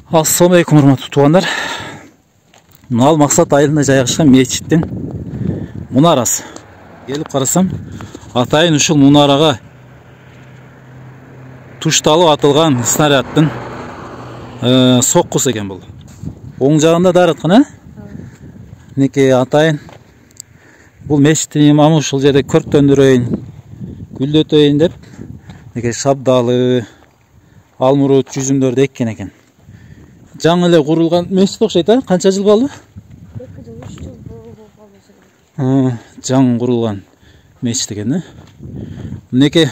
Ассалаумағалейкум, урматтуу туугандар. Ал Максат айылында жайгашкан мечиттин мунарасы. Келип карасам, атайын ушул мунарага тушталып атылган снаряддын соккусу экен бул. Оң жагында дарыткан, Минекей атайын бул мечиттин имамы ушул жерде көрктөндүрөйүн, гүлдөтөйүн деп, минекей шабдалы, алмурут жүзүмдөрдү эккен экен. Жаңы эле курулган мечит окшойт, канча жыл болду? 2-3 жыл болду. Жаңы курулган мечит экен. Минекей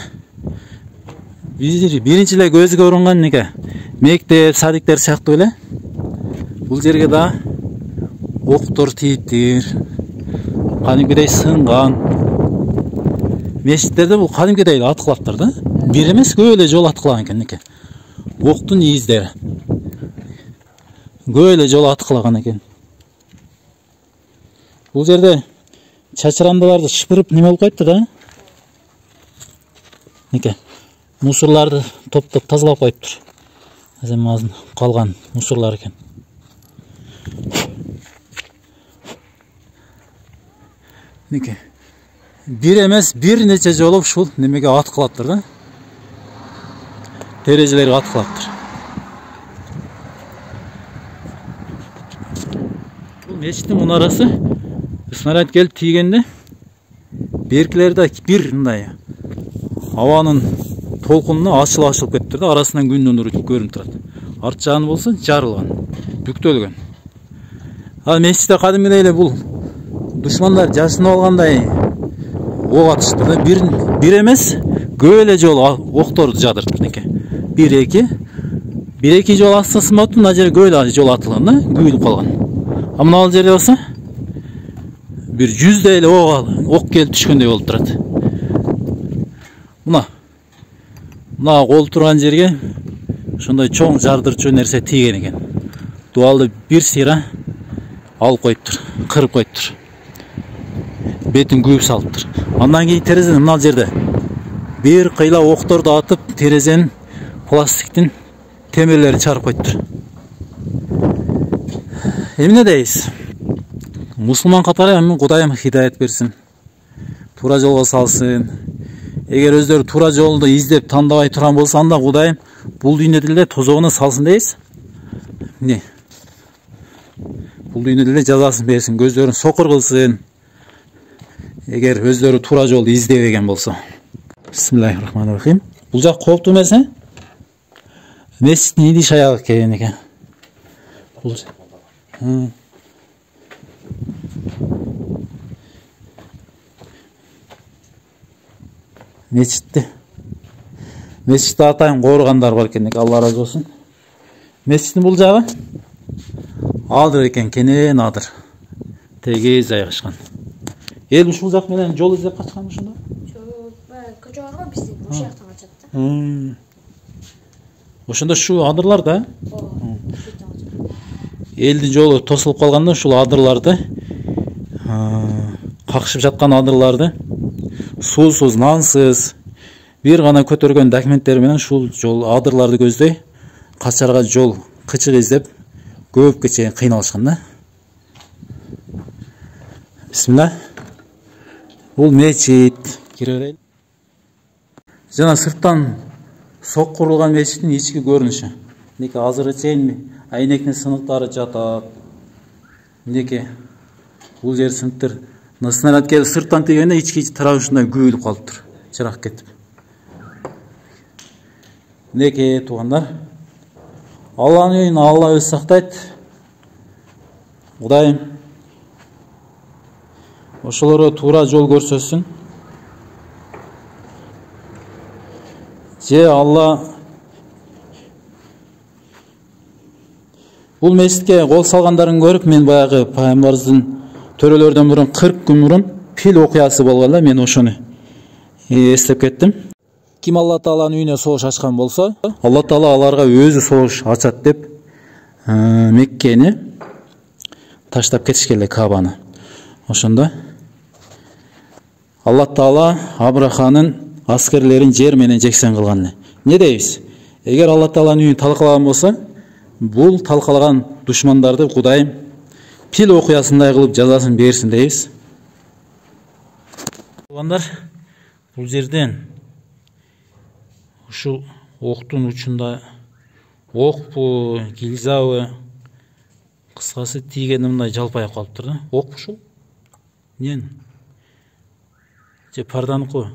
биринчи эле көзгө урунган мектеп, садиктер сыяктуу эле. Бул жерге да октор тийиптир. Кадимкидей сынган. Мечиттерде бул кадимкидей аткылаптыр да. Бир эмес, көп эле жол аткылаган экен минекей. Октун издери. Көп эле жол аткылаган экен. Бул жерде чачырандыларды шыпырып неме болуп кайыптыр да. Минекей мусорларды топтоп тазалап коюптур. Азыр калган мусорлар экен. Минекей бир эмес, бир нече жолу ушул немеге аткылаптыр да. Терезелерге аткылаптыр. Бул мечиттин мунарасы снаряд келип тийгенде беркилерде бир мындай абанын толкунуна ачылып кетиптир да, арасынан күндүн нуру көрүнүп турат. Арт жагы болсо жарылган, бүктөлгөн. Ал мечитте кадимгидей эле бул душмандар жашынып алгандай ок атыштыр да. Бир эмес, көп эле жол окторду жадыртып минекей. 1-2 жол атсасын болуптур, мына жерге көп эле жол атылган да, күйүлүп калган. А мына жерде болсо бир 100 эле ок келип түшкөндөй болуп турат. Мына кол турган жерге ошондой чоң жардырчу нерсе тийген экен. Дуалды бир сыйра алып коюптур, кырып коюптур. Бетин күйүп салыптыр. Андан кийин терезеден мына жерде бир кыйла окторду атып, терезенин пластиктин темирлерин чарып коюптур. Эмне дейбиз? Мусулман катары Кудайым хидаят берсин. Туура жолго салсын. Эгер өздөрү туура жолду издеп тандабай турган болсо, анда Кудайым бул дүйнөдө эле тозогуна салсын дейбиз. Эмне? Бул дүйнөдө эле жазасын берсин, көздөрүн сокур кылсын. Эгер өздөрү туура жолду издебеген болсо. Бисмиллахиррахманиррахим. Бул жак кооптуу эмес, Мечиттин идиш аягы экен экен. Бул Мечитте атайын кооругандар бар экен, Алла разы болсун. Мечиттин бул жагы адыр экен, кенен адыр. Тегиз жайгашкан. Эл ушул жак менен жол издеп качкан ушунда? Көчө бар го биздин, ошол жактан качат да. Ошондо шу адырлар да? Элдин жолу тосулуп калганда ушул адырларды, какшып жаткан адырларды суусуз, нансыз, бир гана көтөргөн документтери менен ушул жол адырларды көздөй качарга жол кычык издеп көпкө чейин кыйналышкан да. Бисмилла. Бул мечит. Кире берели. Жана сырттан сок курулган мечиттин ички көрүнүшү. Минекей азыркы чейин айнектин сыныктары жатат. Минекей бул жер сыныктыр. Снаряд келип сырттан тийгенде ички тарабы күйүлүп калыптыр. Чырак кетип. Минекей туугандар, Алланын үйүн Алла өзү сактайт. Кудайым ошолорго туура жол көрсөтсүн. Же Алла бул мечитке кол салгандарын көрүп, мен баягы пайгамбарыбыздын төрөлөрдөн мурун 40 күн мурун пил окуясы болгонда мен ошону эстеп кеттим. Ким Алла Тааланын үйүнө согуш ачкан болсо, Алла Таала аларга өзү согуш ачат деп Меккени таштап кетишкен эле, Кабаны. Ошондо Алла Таала Абраханын аскерлерин жер менен жексен кылган эле. Не дейбиз? Эгер Алла Тааланын үйүн талкалаган болсаң, бул талкалаган душмандарды Кудайым пил окуясындай кылып жазасын берсин дейбиз. Туугандар, бул жерден ушул октун учунда окпу, гильзабы, кыскасы тийгенде мындай жалпайып калыптыр да. Окпу ушул? Эмне? Же парданыкы?